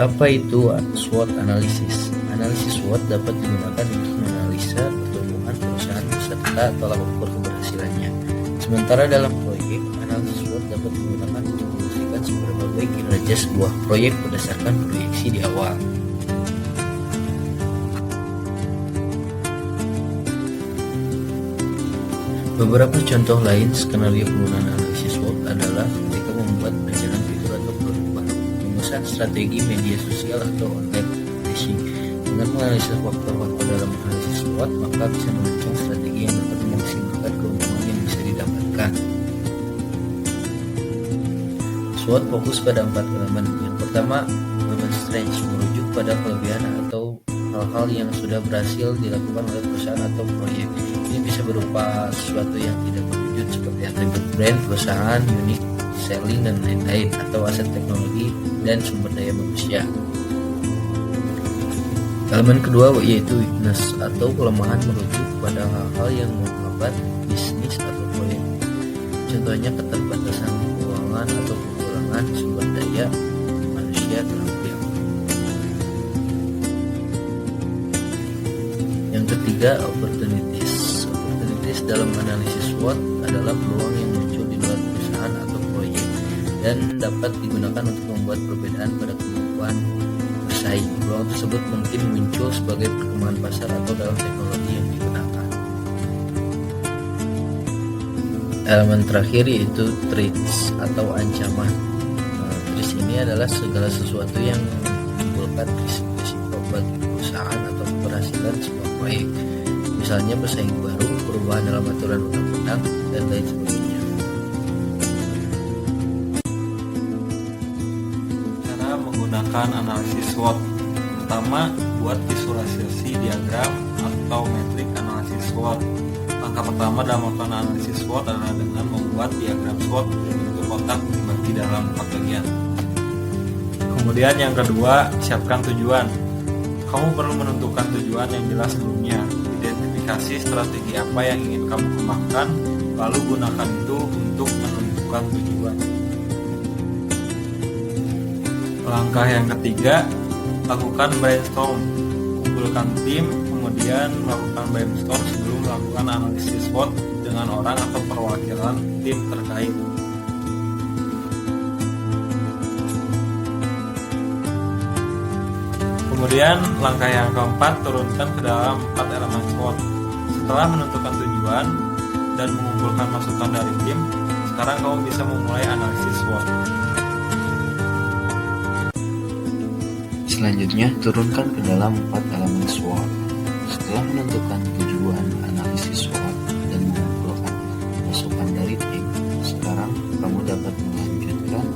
Apa itu SWOT analisis? Analisis SWOT dapat digunakan untuk menganalisa pertumbuhan perusahaan beserta tolak ukur keberhasilannya. Sementara dalam proyek, analisis SWOT dapat digunakan untuk memastikan seberapa baik kinerja sebuah proyek berdasarkan proyeksi di awal. Beberapa contoh lain skenario penggunaan analisis SWOT adalah ketika membuat rancangan fitur atau produk baru, memesan strategi media sosial atau online advertising. Dengan menganalisis faktor-faktor dalam analisis SWOT, maka bisa merancang strategi yang dapat memaksimalkan keuntungan yang bisa didapatkan. SWOT fokus pada 4 elemen. Yang pertama, women's strengths, merujuk pada kelebihan atau hal-hal yang sudah berhasil dilakukan oleh perusahaan atau proyek. Ini bisa berupa sesuatu yang tidak berwujud seperti atribut brand, perusahaan, unique selling, dan lain-lain, atau aset teknologi dan sumber daya manusia. Elemen kedua yaitu weakness atau kelemahan, merujuk pada hal-hal yang menghambat bisnis atau proyek. Contohnya keterbatasan keuangan atau kekurangan sumber daya manusia terampil. Yang ketiga, opportunities. Opportunities dalam analisis SWOT adalah peluang yang muncul di luar perusahaan atau proyek dan dapat digunakan untuk membuat perbedaan pada kemampuan bersaing. Peluang tersebut mungkin muncul sebagai perkembangan pasar atau dalam teknologi yang digunakan. Elemen terakhir yaitu threats atau ancaman. Threats ini adalah segala sesuatu yang menimbulkan risiko bagi perusahaan atau keberhasilan sebuah proyek. Misalnya pesaing baru, perubahan dalam aturan undang-undang, dan lain sebagainya. Cara menggunakan analisis SWOT. Pertama, buat visualisasi diagram atau metrik analisis SWOT. Langkah pertama dalam melakukan analisis SWOT adalah dengan membuat diagram SWOT berbentuk kotak dibagi dalam 4 bagian. Kemudian yang kedua, siapkan tujuan. Kamu perlu menentukan tujuan yang jelas sebelumnya. Identifikasi strategi apa yang ingin kamu kembangkan, lalu gunakan itu untuk menentukan tujuan. Langkah yang ketiga, lakukan brainstorm. Kumpulkan tim, kemudian melakukan brainstorm sebelum melakukan analisis SWOT dengan orang atau perwakilan tim terkait. Kemudian langkah yang keempat, turunkan ke dalam 4 elemen SWOT. Setelah menentukan tujuan dan mengumpulkan masukan dari tim, sekarang kamu bisa memulai analisis SWOT. Selanjutnya, turunkan ke dalam 4 elemen SWOT. Setelah menentukan tujuan analisis SWOT dan mengumpulkan masukan dari tim, sekarang kamu dapat melanjutkan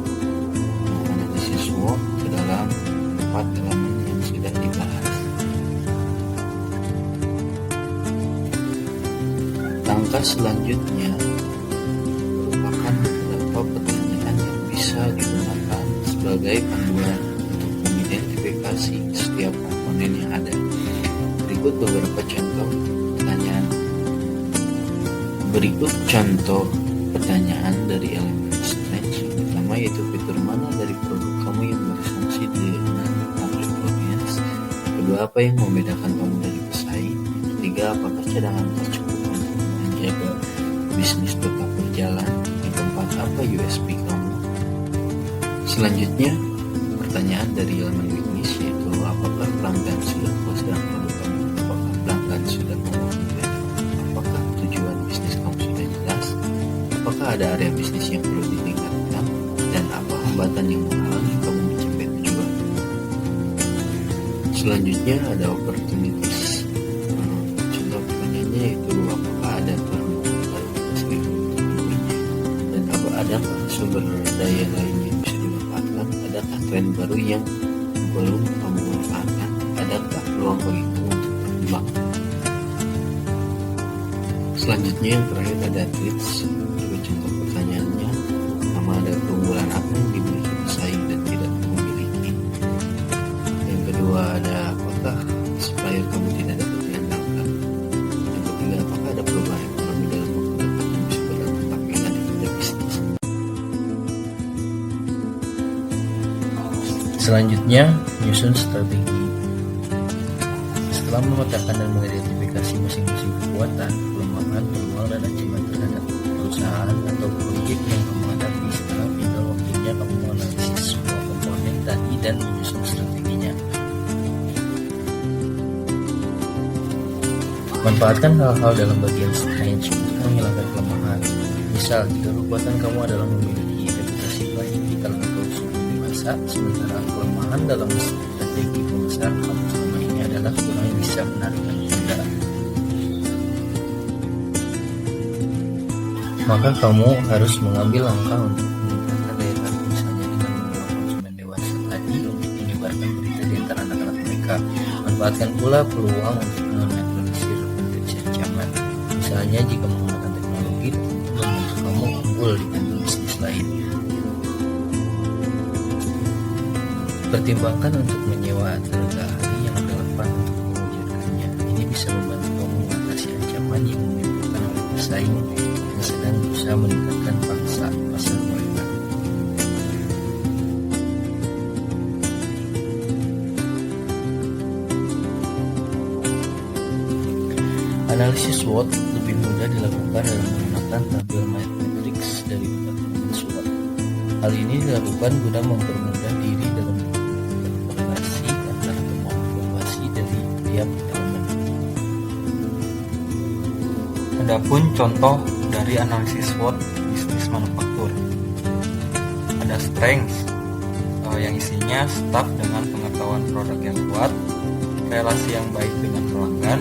analisis SWOT ke dalam 4 elemen yang sudah dibahas. Langkah selanjutnya merupakan beberapa pertanyaan yang bisa digunakan sebagai panduan untuk mengidentifikasi setiap komponen yang ada. Berikut beberapa contoh pertanyaan. Berikut contoh pertanyaan dari elemen strength. Yang pertama yaitu fitur mana dari produk kamu yang berfungsi dengan target audience. Kedua, apa yang membedakan kamu dari pesaing. Ketiga, apakah cadangan tercukup untuk menjaga bisnis tetap berjalan. Yang keempat, apa USP kamu. Selanjutnya, pertanyaan dari elemen weakness yaitu apakah pelanggan sudah puas dengan produk kamu. Apakah pelanggan sudah memuaskan. Apakah tujuan bisnis kamu sudah jelas. Apakah ada area bisnis yang perlu ditingkatkan. Dan apa hambatan yang menghalangi kamu mencapai tujuan. Selanjutnya ada opportunities. Contoh pertanyaannya yaitu apakah ada peluang kualifikasi untuk memenuhinya. Dan adakah sumber daya lain yang bisa dimanfaatkan. Adakah tren baru yang belum kamu manfaatkan. Adakah peluang bagi kamu untuk berkembang. Selanjutnya yang terakhir ada threats. Dua contoh pertanyaannya. Pertama, ada keunggulan apa yang dimiliki pesaing dan tidak kamu miliki. Yang kedua, ada apakah supplier kamu tidak dapat diandalkan. Yang ketiga, apakah ada perubahan ekonomi dalam waktu dekat yang bisa berdampak negatif pada bisnis. Selanjutnya, menyusun strategi. Setelah memetakan dan mengidentifikasi masing-masing kekuatan, kelemahan, peluang, dan ancaman terhadap perusahaan atau proyek yang kamu hadapi, sekarang tinggal waktunya kamu menganalisis semua komponen tadi dan menyusun strateginya. Manfaatkan hal-hal dalam bagian strength untuk menghilangkan kelemahan. Misal, jika kekuatan kamu adalah memiliki reputasi baik di kalangan konsumen dewasa, sementara kelemahan dalam strategi pemasaran kamu selama ini adalah kurang bisa menarik Anda, maka kamu harus mengambil langkah untuk meningkatkan daya tarik, misalnya dengan membawa konsumen dewasa tadi untuk menyebarkan berita di antara anak-anak mereka. Manfaatkan pula peluang untuk menetralisir potensi ancaman, misalnya jika menggunakan teknologi untuk membantu kamu unggul dibanding bisnis lain. Pertimbangkan untuk menyewa tenaga ahli yang relevan untuk mewujudkannya. Ini bisa membantu kamu mengatasi ancaman yang ditimbulkan oleh pesaing yang sedang berusaha meningkatkan pasar mereka. Analisis SWOT lebih mudah dilakukan dalam menggunakan tabel matriks dari Departemen SWOT. Hal ini dilakukan guna mempermudah diri dalam melakukan korelasi antara temuan evaluasi dari tiap elemen. Adapun contoh dari analisis SWOT bisnis manufaktur, ada strength yang isinya staff dengan pengetahuan produk yang kuat, relasi yang baik dengan pelanggan,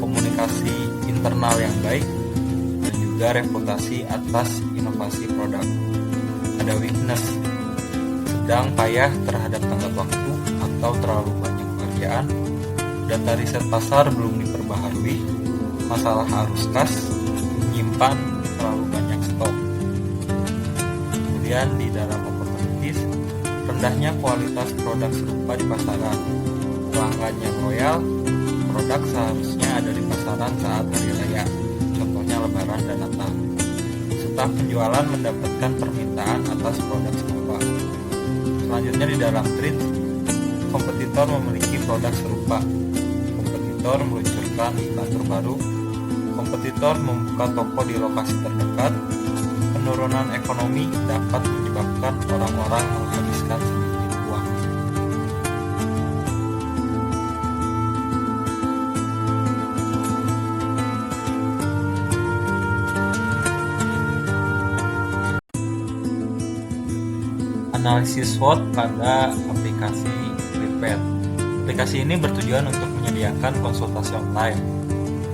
komunikasi internal yang baik, dan juga reputasi atas inovasi produk. Ada weakness, sedang payah terhadap tenggat waktu atau terlalu banyak pekerjaan, data riset pasar belum diperbaharui, masalah arus kas, menyimpan terlalu banyak stok. Kemudian di dalam opportunities, rendahnya kualitas produk serupa di pasaran, pelanggan yang loyal, produk seharusnya ada di pasaran saat hari raya, contohnya Lebaran dan Natal. Staf penjualan mendapatkan permintaan atas produk serupa. Selanjutnya di dalam trade, kompetitor memiliki produk serupa, kompetitor meluncurkan iklan terbaru, kompetitor membuka toko di lokasi terdekat, penurunan ekonomi dapat menyebabkan orang-orang menghabiskan sedikit uang. Analisis SWOT pada aplikasi Prepared. Aplikasi ini bertujuan untuk menyediakan konsultasi online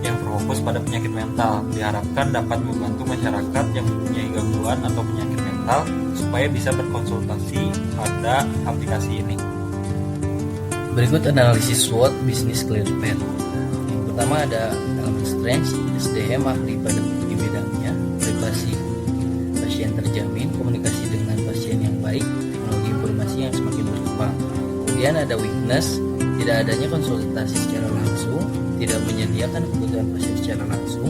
yang berfokus pada penyakit mental. Diharapkan dapat membantu masyarakat yang mempunyai gangguan atau penyakit mental supaya bisa berkonsultasi pada aplikasi ini. Berikut analisis SWOT bisnis Clearpath. Yang pertama ada elemen strength, SDM ahli pada di bidangnya, privasi pasien terjamin, komunikasi dengan pasien yang baik, teknologi informasi yang semakin berkembang. Kemudian ada weakness, tidak adanya konsultasi secara langsung, tidak menyediakan kebutuhan pasien secara langsung,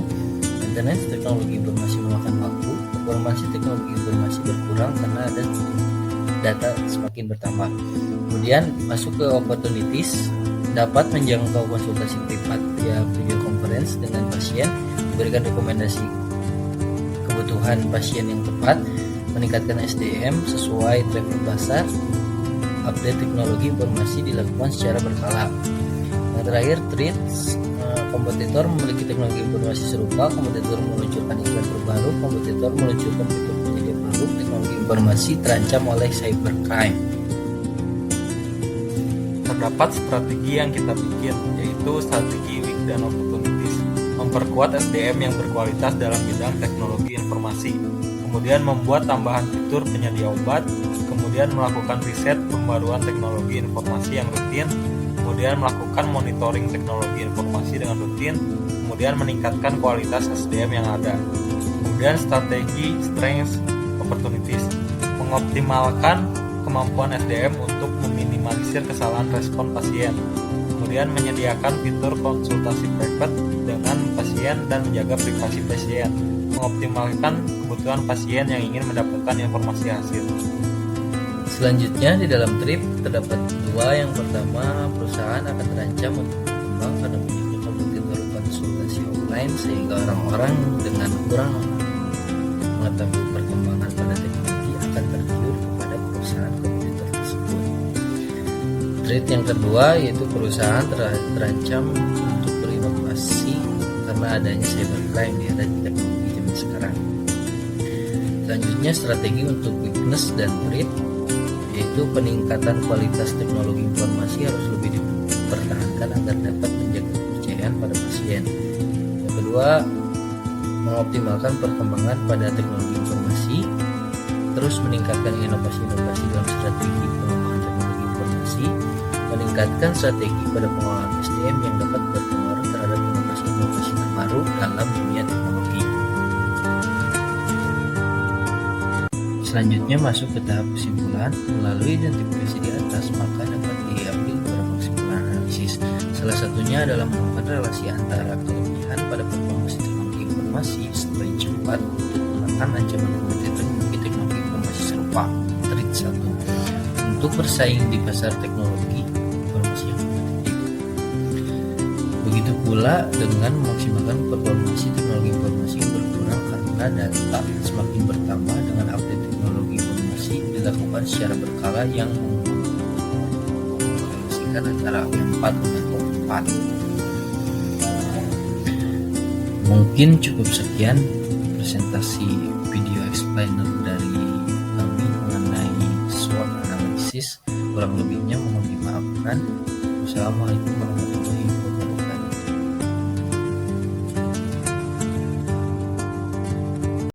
maintenance teknologi informasi memakan waktu, performansi teknologi informasi berkurang karena ada data semakin bertambah. Kemudian masuk ke opportunities, dapat menjangkau konsultasi privat via video conference dengan pasien, memberikan rekomendasi kebutuhan pasien yang tepat, meningkatkan SDM sesuai travel pasar, update teknologi informasi dilakukan secara berkala. Yang terakhir, trades, kompetitor memiliki teknologi informasi serupa, kompetitor meluncurkan iklan terbaru, kompetitor meluncurkan fitur penyedia produk, teknologi informasi terancam oleh cybercrime. Terdapat strategi yang kita bikin, yaitu strategi weak dan opportunities, memperkuat SDM yang berkualitas dalam bidang teknologi informasi, kemudian membuat tambahan fitur penyedia obat, kemudian melakukan riset pembaruan teknologi informasi yang rutin, kemudian melakukan monitoring teknologi informasi dengan rutin, kemudian meningkatkan kualitas SDM yang ada. Kemudian strategi strengths opportunities, mengoptimalkan kemampuan SDM untuk meminimalisir kesalahan respon pasien, kemudian menyediakan fitur konsultasi private dengan pasien dan menjaga privasi pasien, mengoptimalkan kebutuhan pasien yang ingin mendapatkan informasi hasil. Selanjutnya di dalam TRIP terdapat dua. Yang pertama, perusahaan akan terancam untuk berkembang karena banyaknya kompetitor konsultasi online sehingga orang-orang dengan kurang mengetahui perkembangan pada teknologi akan tergiur kepada perusahaan kompetitor tersebut. Trait yang kedua yaitu perusahaan terancam untuk berinovasi karena adanya cybercrime di era teknologi zaman sekarang. Selanjutnya strategi untuk weakness dan trait yaitu peningkatan kualitas teknologi informasi harus lebih dipertahankan agar dapat menjaga kepercayaan pada pasien. Yang kedua, mengoptimalkan perkembangan pada teknologi informasi, terus meningkatkan inovasi-inovasi dalam strategi pengembangan teknologi informasi, meningkatkan strategi pada pengelolaan SDM yang dapat berpengaruh terhadap inovasi-inovasi terbaru dalam dunia teknologi. Selanjutnya masuk ke tahap kesimpulan. Melalui identifikasi di atas maka dapat diambil beberapa kesimpulan analisis. Salah satunya adalah menemukan relasi antara kelebihan pada performance teknologi informasi storage 4 untuk menekan ancaman kompetitor memiliki teknologi informasi serupa. Trait 1 untuk bersaing di pasar teknologi informasi yang kompetitif. Begitu pula dengan memaksimalkan performance teknologi informasi yang berkurang karena data semakin bertambah dengan update teknologi informasi dilakukan secara berkala yang merelasikan antara O4 dan O4. Mungkin cukup sekian presentasi video explainer dari kami mengenai SWOT analysis. Kurang lebihnya mohon dimaafkan. Wassalamualaikum warahmatullahi wabarakatuh.